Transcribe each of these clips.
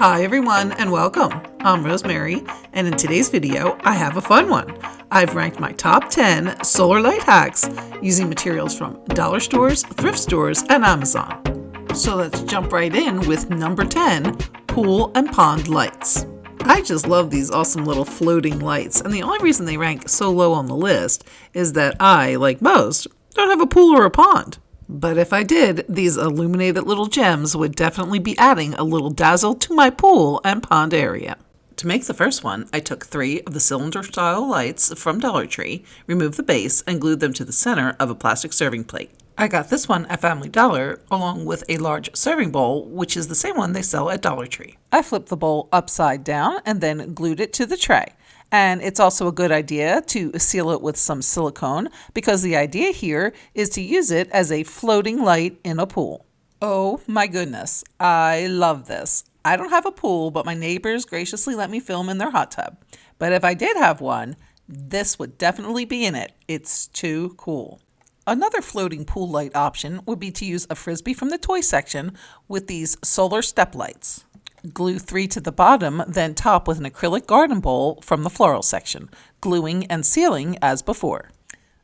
Hi everyone and welcome. I'm Rosemary, and in today's video I have a fun one. I've ranked my top 10 solar light hacks using materials from dollar stores, thrift stores, and Amazon. So let's jump right in with number 10, pool and pond lights. I just love these awesome little floating lights, and the only reason they rank so low on the list is that I, like most, don't have a pool or a pond. But if I did, these illuminated little gems would definitely be adding a little dazzle to my pool and pond area. To make the first one, I took 3 of the cylinder-style lights from Dollar Tree, removed the base, and glued them to the center of a plastic serving plate. I got this one at Family Dollar, along with a large serving bowl, which is the same one they sell at Dollar Tree. I flipped the bowl upside down and then glued it to the tray. And it's also a good idea to seal it with some silicone because the idea here is to use it as a floating light in a pool. Oh my goodness, I love this. I don't have a pool, but my neighbors graciously let me film in their hot tub. But if I did have one, this would definitely be in it. It's too cool. Another floating pool light option would be to use a frisbee from the toy section with these solar step lights. Glue 3 to the bottom, then top with an acrylic garden bowl from the floral section, gluing and sealing as before.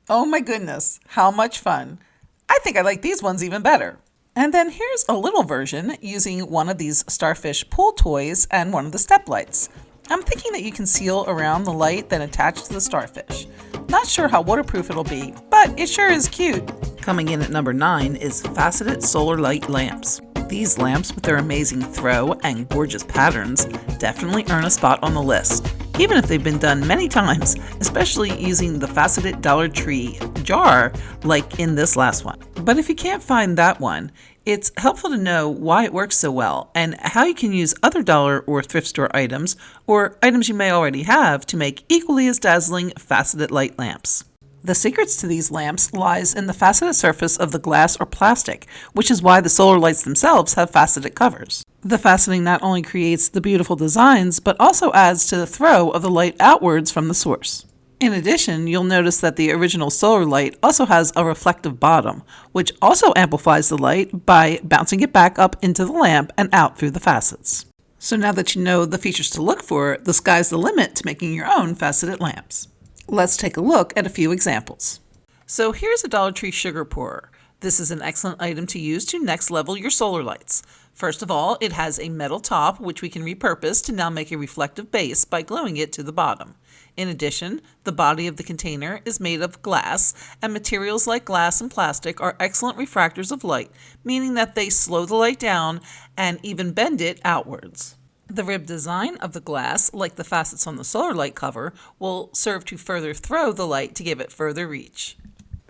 Oh my goodness, how much fun. I think I like these ones even better. And then here's a little version using one of these starfish pool toys and one of the step lights. I'm thinking that you can seal around the light then attach to the starfish. Not sure how waterproof it'll be, but it sure is cute. Coming in at number 9 is Faceted solar light lamps. These lamps with their amazing throw and gorgeous patterns definitely earn a spot on the list, even if they've been done many times, especially using the Faceted Dollar Tree jar like in this last one. But if you can't find that one, it's helpful to know why it works so well and how you can use other dollar or thrift store items or items you may already have to make equally as dazzling faceted light lamps. The secrets to these lamps lies in the faceted surface of the glass or plastic, which is why the solar lights themselves have faceted covers. The faceting not only creates the beautiful designs, but also adds to the throw of the light outwards from the source. In addition, you'll notice that the original solar light also has a reflective bottom, which also amplifies the light by bouncing it back up into the lamp and out through the facets. So now that you know the features to look for, the sky's the limit to making your own faceted lamps. Let's take a look at a few examples. So here's a Dollar Tree sugar pourer. This is an excellent item to use to next level your solar lights. First of all, it has a metal top which we can repurpose to now make a reflective base by gluing it to the bottom. In addition, the body of the container is made of glass, and materials like glass and plastic are excellent refractors of light, meaning that they slow the light down and even bend it outwards. The rib design of the glass, like the facets on the solar light cover, will serve to further throw the light to give it further reach.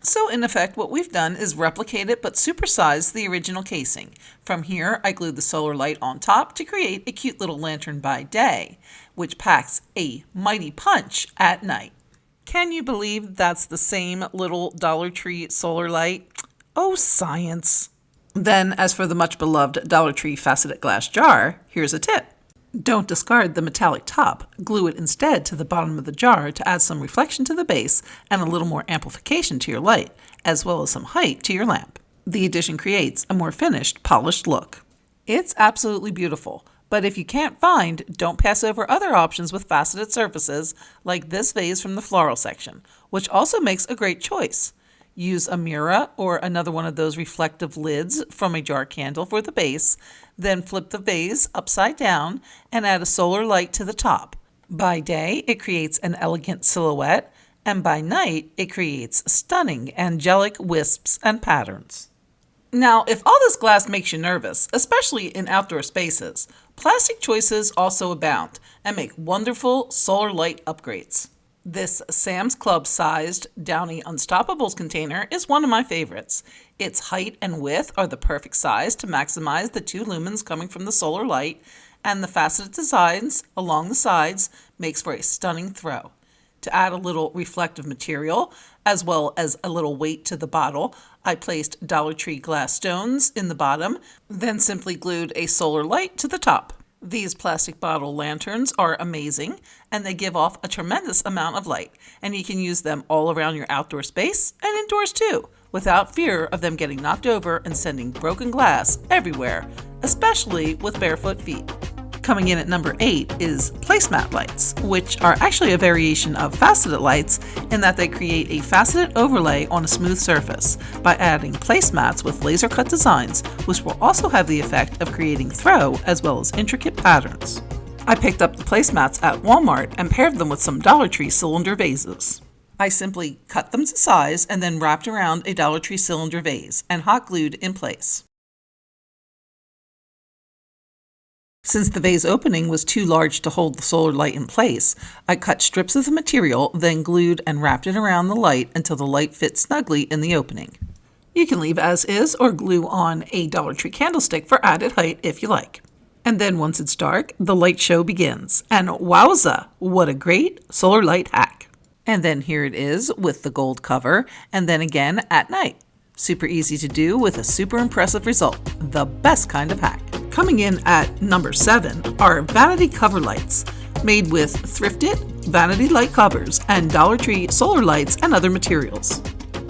So in effect, what we've done is replicate it but supersize the original casing. From here, I glued the solar light on top to create a cute little lantern by day, which packs a mighty punch at night. Can you believe that's the same little Dollar Tree solar light? Oh, science! Then, as for the much beloved Dollar Tree faceted glass jar, here's a tip. Don't discard the metallic top. Glue it instead to the bottom of the jar to add some reflection to the base and a little more amplification to your light, as well as some height to your lamp. The addition creates a more finished, polished look. It's absolutely beautiful, but if you can't find, don't pass over other options with faceted surfaces like this vase from the floral section, which also makes a great choice. Use a mirror or another one of those reflective lids from a jar candle for the base, then flip the vase upside down and add a solar light to the top. By day, it creates an elegant silhouette, and by night, it creates stunning angelic wisps and patterns. Now, if all this glass makes you nervous, especially in outdoor spaces, plastic choices also abound and make wonderful solar light upgrades. This Sam's Club-sized Downy Unstoppables container is one of my favorites. Its height and width are the perfect size to maximize the 2 lumens coming from the solar light, and the faceted designs along the sides makes for a stunning throw. To add a little reflective material, as well as a little weight to the bottle, I placed Dollar Tree glass stones in the bottom, then simply glued a solar light to the top. These plastic bottle lanterns are amazing, and they give off a tremendous amount of light, and you can use them all around your outdoor space and indoors too, without fear of them getting knocked over and sending broken glass everywhere, especially with barefoot feet. Coming in at number 8 is Placemat lights, which are actually a variation of Faceted lights in that they create a faceted overlay on a smooth surface by adding placemats with laser cut designs, which will also have the effect of creating throw as well as intricate patterns. I picked up the placemats at Walmart and paired them with some Dollar Tree cylinder vases. I simply cut them to size and then wrapped around a Dollar Tree cylinder vase and hot glued in place. Since the vase opening was too large to hold the solar light in place, I cut strips of the material, then glued and wrapped it around the light until the light fit snugly in the opening. You can leave as is or glue on a Dollar Tree candlestick for added height if you like. And then once it's dark, the light show begins. And wowza, what a great solar light hack. And then here it is with the gold cover, and then again at night. Super easy to do with a super impressive result. The best kind of hack. Coming in at number 7 are Vanity cover lights, made with Thrifted Vanity light covers and Dollar Tree solar lights and other materials.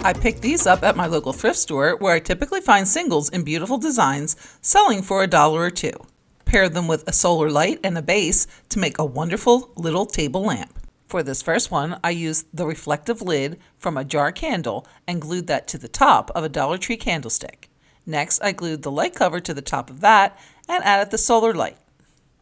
I picked these up at my local thrift store where I typically find singles in beautiful designs selling for $1 or $2. Pair them with a solar light and a base to make a wonderful little table lamp. For this first one, I used the reflective lid from a jar candle and glued that to the top of a Dollar Tree candlestick. Next, I glued the light cover to the top of that and added the solar light.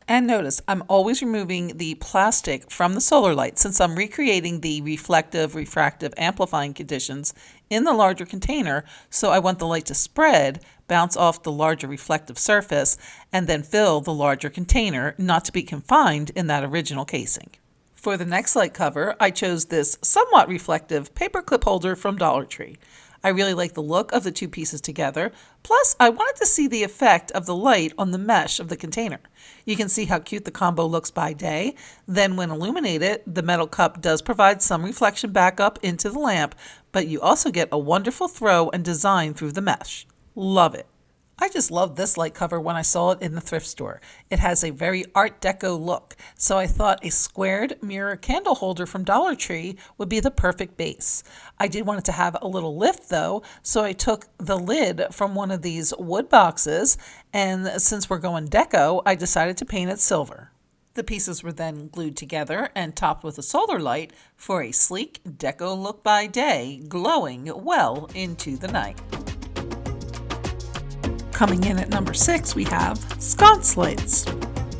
And notice, I'm always removing the plastic from the solar light since I'm recreating the reflective, refractive, amplifying conditions in the larger container, so I want the light to spread, bounce off the larger reflective surface, and then fill the larger container, not to be confined in that original casing. For the next light cover, I chose this somewhat reflective paper clip holder from Dollar Tree. I really like the look of the two pieces together, plus I wanted to see the effect of the light on the mesh of the container. You can see how cute the combo looks by day. Then when illuminated, the metal cup does provide some reflection back up into the lamp, but you also get a wonderful throw and design through the mesh. Love it. I just loved this light cover when I saw it in the thrift store. It has a very Art Deco look, so I thought a squared mirror candle holder from Dollar Tree would be the perfect base. I did want it to have a little lift though, so I took the lid from one of these wood boxes, and since we're going deco, I decided to paint it silver. The pieces were then glued together and topped with a solar light for a sleek deco look by day, glowing well into the night. Coming in at number 6, we have sconce lights.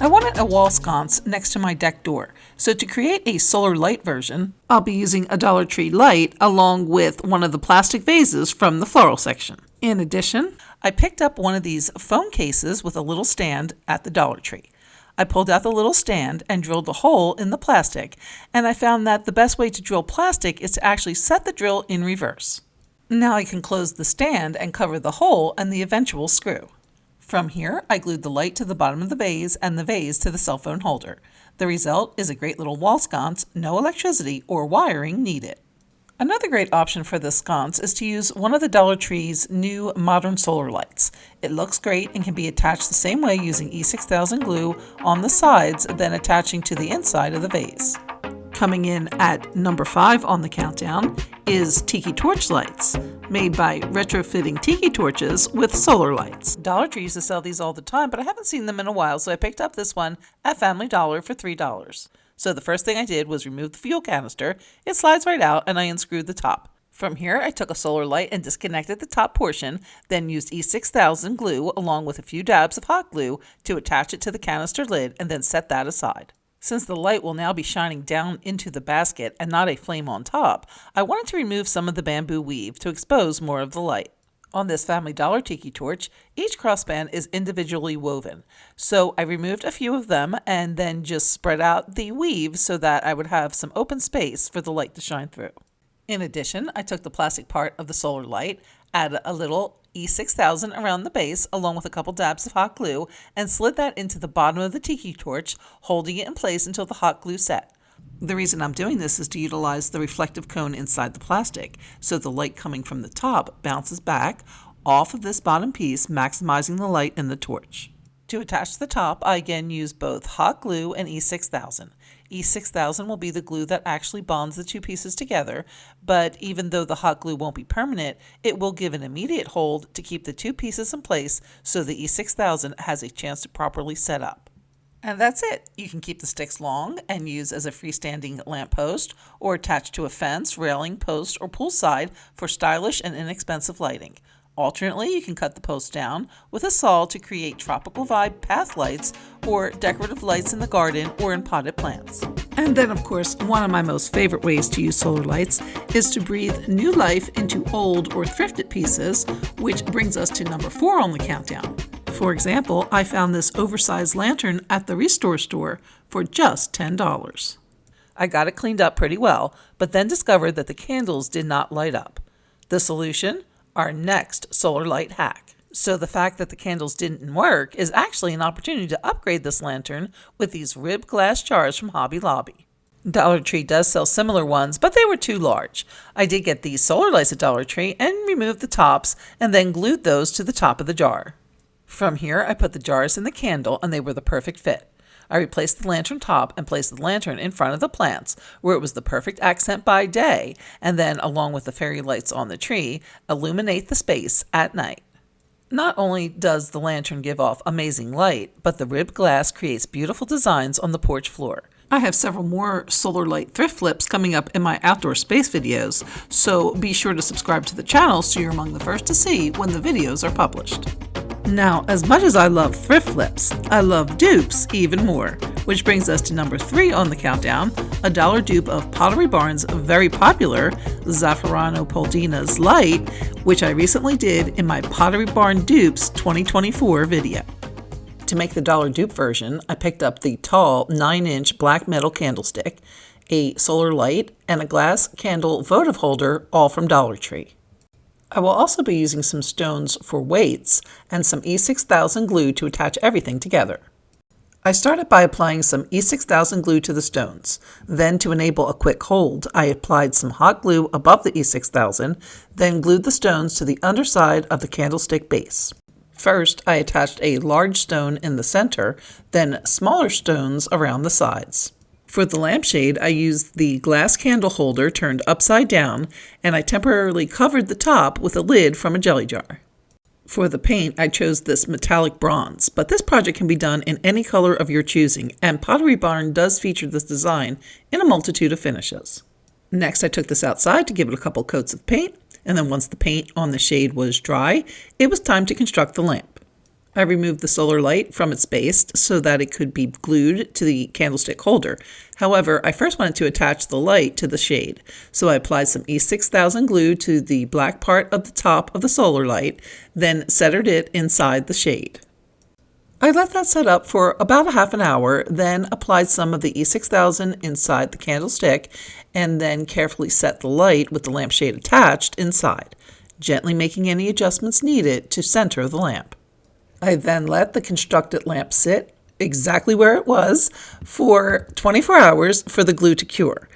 I wanted a wall sconce next to my deck door, so to create a solar light version, I'll be using a Dollar Tree light along with one of the plastic vases from the floral section. In addition, I picked up one of these phone cases with a little stand at the Dollar Tree. I pulled out the little stand and drilled a hole in the plastic, and I found that the best way to drill plastic is to actually set the drill in reverse. Now I can close the stand and cover the hole and the eventual screw. From here, I glued the light to the bottom of the vase and the vase to the cell phone holder. The result is a great little wall sconce, no electricity or wiring needed. Another great option for this sconce is to use one of the Dollar Tree's new modern solar lights. It looks great and can be attached the same way using E6000 glue on the sides, then attaching to the inside of the vase. Coming in at number 5 on the countdown is Tiki torch lights, made by retrofitting Tiki torches with solar lights. Dollar Tree used to sell these all the time, but I haven't seen them in a while, so I picked up this one at Family Dollar for $3. So the first thing I did was remove the fuel canister. It slides right out, and I unscrewed the top. From here, I took a solar light and disconnected the top portion, then used E6000 glue along with a few dabs of hot glue to attach it to the canister lid and then set that aside. Since the light will now be shining down into the basket and not a flame on top, I wanted to remove some of the bamboo weave to expose more of the light. On this Family Dollar Tiki torch, each crossband is individually woven, so I removed a few of them and then just spread out the weave so that I would have some open space for the light to shine through. In addition, I took the plastic part of the solar light, added a little E6000 around the base along with a couple dabs of hot glue, and slid that into the bottom of the Tiki torch, holding it in place until the hot glue set. The reason I'm doing this is to utilize the reflective cone inside the plastic, so the light coming from the top bounces back off of this bottom piece, maximizing the light in the torch. To attach the top, I again use both hot glue and E6000. E6000 will be the glue that actually bonds the two pieces together, but even though the hot glue won't be permanent, it will give an immediate hold to keep the two pieces in place so the E6000 has a chance to properly set up. And that's it. You can keep the sticks long and use as a freestanding lamppost or attach to a fence, railing, post, or poolside for stylish and inexpensive lighting. Alternately, you can cut the post down with a saw to create tropical vibe path lights or decorative lights in the garden or in potted plants. And then, of course, one of my most favorite ways to use solar lights is to breathe new life into old or thrifted pieces, which brings us to number 4 on the countdown. For example, I found this oversized lantern at the Restore store for just $10. I got it cleaned up pretty well, but then discovered that the candles did not light up. The solution? Our next solar light hack. So the fact that the candles didn't work is actually an opportunity to upgrade this lantern with these ribbed glass jars from Hobby Lobby. Dollar Tree does sell similar ones, but they were too large. I did get these solar lights at Dollar Tree and removed the tops and then glued those to the top of the jar. From here, I put the jars in the candle and they were the perfect fit. I replaced the lantern top and placed the lantern in front of the plants, where it was the perfect accent by day, and then, along with the fairy lights on the tree, illuminate the space at night. Not only does the lantern give off amazing light, but the ribbed glass creates beautiful designs on the porch floor. I have several more solar light thrift flips coming up in my outdoor space videos, so be sure to subscribe to the channel so you're among the first to see when the videos are published. Now, as much as I love thrift flips, I love dupes even more, which brings us to number 3 on the countdown, a dollar dupe of Pottery Barn's very popular Zafferano Poldina's light, which I recently did in my Pottery Barn Dupes 2024 video. To make the dollar dupe version, I picked up the tall 9-inch black metal candlestick, a solar light, and a glass candle votive holder, all from Dollar Tree. I will also be using some stones for weights and some E6000 glue to attach everything together. I started by applying some E6000 glue to the stones. Then, to enable a quick hold, I applied some hot glue above the E6000, then glued the stones to the underside of the candlestick base. First, I attached a large stone in the center, then smaller stones around the sides. For the lampshade, I used the glass candle holder turned upside down, and I temporarily covered the top with a lid from a jelly jar. For the paint, I chose this metallic bronze, but this project can be done in any color of your choosing, and Pottery Barn does feature this design in a multitude of finishes. Next, I took this outside to give it a couple coats of paint, and then once the paint on the shade was dry, it was time to construct the lamp. I removed the solar light from its base so that it could be glued to the candlestick holder. However, I first wanted to attach the light to the shade, so I applied some E6000 glue to the black part of the top of the solar light, then centered it inside the shade. I let that set up for about a half an hour, then applied some of the E6000 inside the candlestick, and then carefully set the light with the lampshade attached inside, gently making any adjustments needed to center the lamp. I then let the constructed lamp sit exactly where it was for 24 hours for the glue to cure.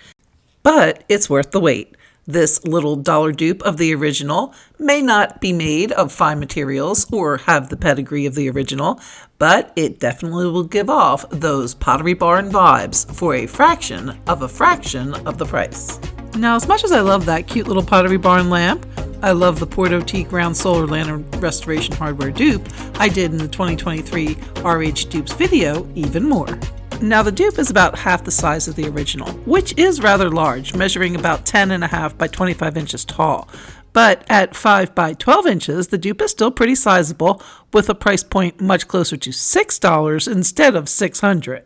But it's worth the wait. This little dollar dupe of the original may not be made of fine materials or have the pedigree of the original, but it definitely will give off those Pottery Barn vibes for a fraction of the price. Now, as much as I love that cute little Pottery Barn lamp, I love the Porto Teak Round Solar Lantern Restoration Hardware dupe I did in the 2023 RH Dupes video even more. Now, the dupe is about half the size of the original, which is rather large, measuring about 10.5 by 25 inches tall. But at 5 by 12 inches, the dupe is still pretty sizable, with a price point much closer to $6 instead of $600.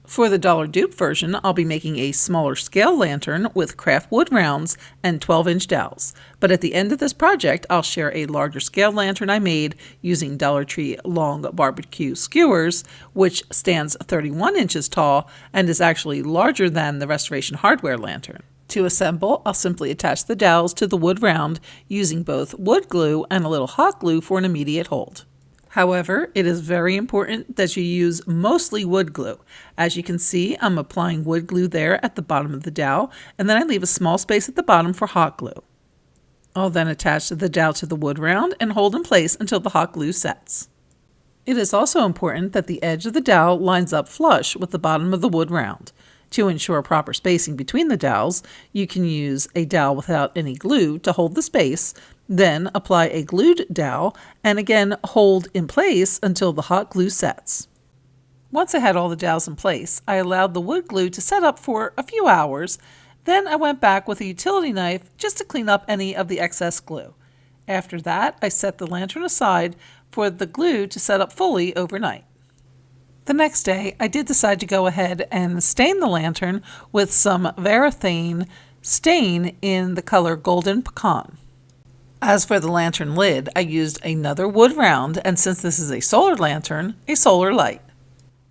For the dollar dupe version, I'll be making a smaller scale lantern with craft wood rounds and 12-inch dowels. But at the end of this project, I'll share a larger scale lantern I made using Dollar Tree long barbecue skewers, which stands 31 inches tall and is actually larger than the Restoration Hardware lantern. To assemble, I'll simply attach the dowels to the wood round using both wood glue and a little hot glue for an immediate hold. However, it is very important that you use mostly wood glue. As you can see, I'm applying wood glue there at the bottom of the dowel, and then I leave a small space at the bottom for hot glue. I'll then attach the dowel to the wood round and hold in place until the hot glue sets. It is also important that the edge of the dowel lines up flush with the bottom of the wood round. To ensure proper spacing between the dowels, you can use a dowel without any glue to hold the space, then apply a glued dowel and again hold in place until the hot glue sets. Once I had all the dowels in place, I allowed the wood glue to set up for a few hours. Then I went back with a utility knife just to clean up any of the excess glue. After that, I set the lantern aside for the glue to set up fully overnight. The next day, I did decide to go ahead and stain the lantern with some varathane stain in the color Golden Pecan. As for the lantern lid, I used another wood round, and since this is a solar lantern, a solar light.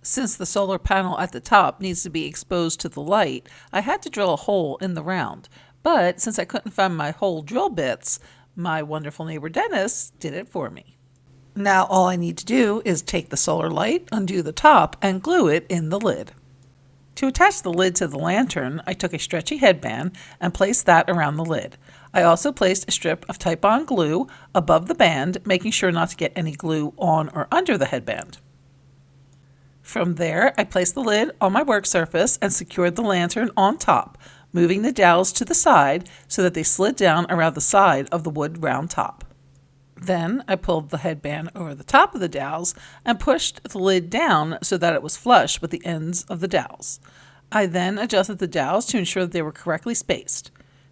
Since the solar panel at the top needs to be exposed to the light, I had to drill a hole in the round. But since I couldn't find my hole drill bits, my wonderful neighbor Dennis did it for me. Now all I need to do is take the solar light, undo the top, and glue it in the lid. To attach the lid to the lantern, I took a stretchy headband and placed that around the lid. I also placed a strip of Tite-Bond glue above the band, making sure not to get any glue on or under the headband. From there, I placed the lid on my work surface and secured the lantern on top, moving the dowels to the side so that they slid down around the side of the wood round top. Then I pulled the headband over the top of the dowels and pushed the lid down so that it was flush with the ends of the dowels. I then adjusted the dowels to ensure that they were correctly spaced.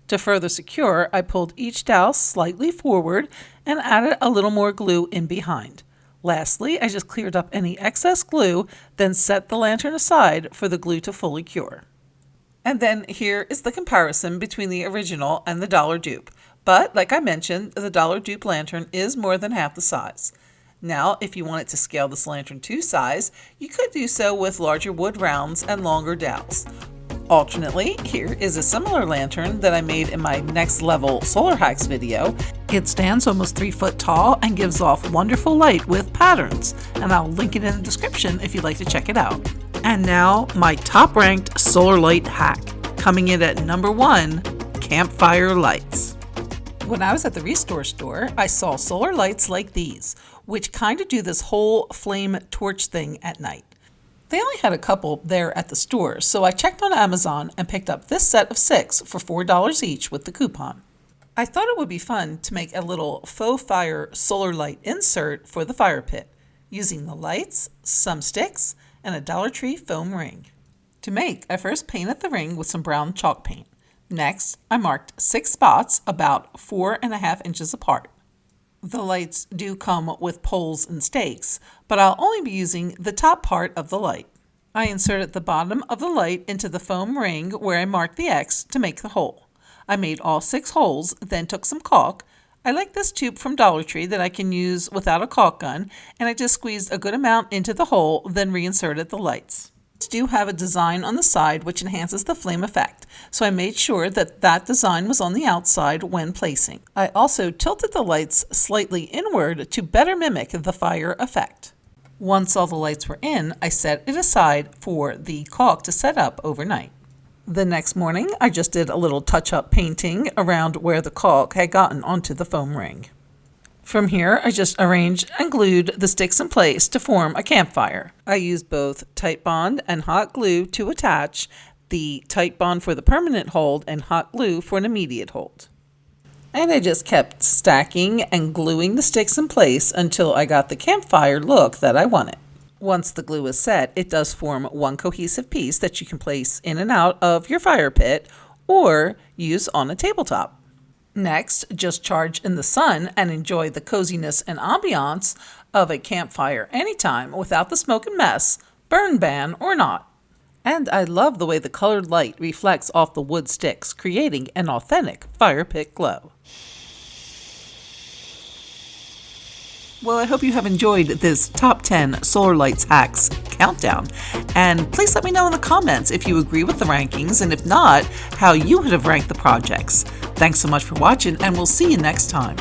To further secure, I pulled each dowel slightly forward and added a little more glue in behind. Lastly, I just cleared up any excess glue, then set the lantern aside for the glue to fully cure. And then here is the comparison between the original and the dollar dupe. But, like I mentioned, the dollar dupe lantern is more than half the size. Now, if you wanted to scale this lantern to size, you could do so with larger wood rounds and longer dowels. Alternately, here is a similar lantern that I made in my next level solar hacks video. It stands almost 3 foot tall and gives off wonderful light with patterns, and I'll link it in the description if you'd like to check it out. And now, my top ranked solar light hack, coming in at number 1, Campfire Lights. When I was at the Restore store, I saw solar lights like these, which kind of do this whole flame torch thing at night. They only had a couple there at the store, so I checked on Amazon and picked up this set of 6 for $4 each with the coupon. I thought it would be fun to make a little faux fire solar light insert for the fire pit, using the lights, some sticks, and a Dollar Tree foam ring. To make, I first painted the ring with some brown chalk paint. Next, I marked 6 spots about 4.5 inches apart. The lights do come with poles and stakes, but I'll only be using the top part of the light. I inserted the bottom of the light into the foam ring where I marked the X to make the hole. I made all 6 holes, then took some caulk. I like this tube from Dollar Tree that I can use without a caulk gun, and I just squeezed a good amount into the hole, then reinserted the lights. Do have a design on the side which enhances the flame effect, so I made sure that that design was on the outside when placing. I also tilted the lights slightly inward to better mimic the fire effect. Once all the lights were in, I set it aside for the caulk to set up overnight. The next morning, I just did a little touch-up painting around where the caulk had gotten onto the foam ring. From here, I just arranged and glued the sticks in place to form a campfire. I used both Tite-Bond and hot glue to attach, the Tite-Bond for the permanent hold and hot glue for an immediate hold. And I just kept stacking and gluing the sticks in place until I got the campfire look that I wanted. Once the glue is set, it does form one cohesive piece that you can place in and out of your fire pit or use on a tabletop. Next, just charge in the sun and enjoy the coziness and ambiance of a campfire anytime without the smoke and mess, burn ban or not. And I love the way the colored light reflects off the wood sticks, creating an authentic fire pit glow. Well, I hope you have enjoyed this top 10 solar lights hacks countdown. And please let me know in the comments if you agree with the rankings, and if not, how you would have ranked the projects. Thanks so much for watching, and we'll see you next time.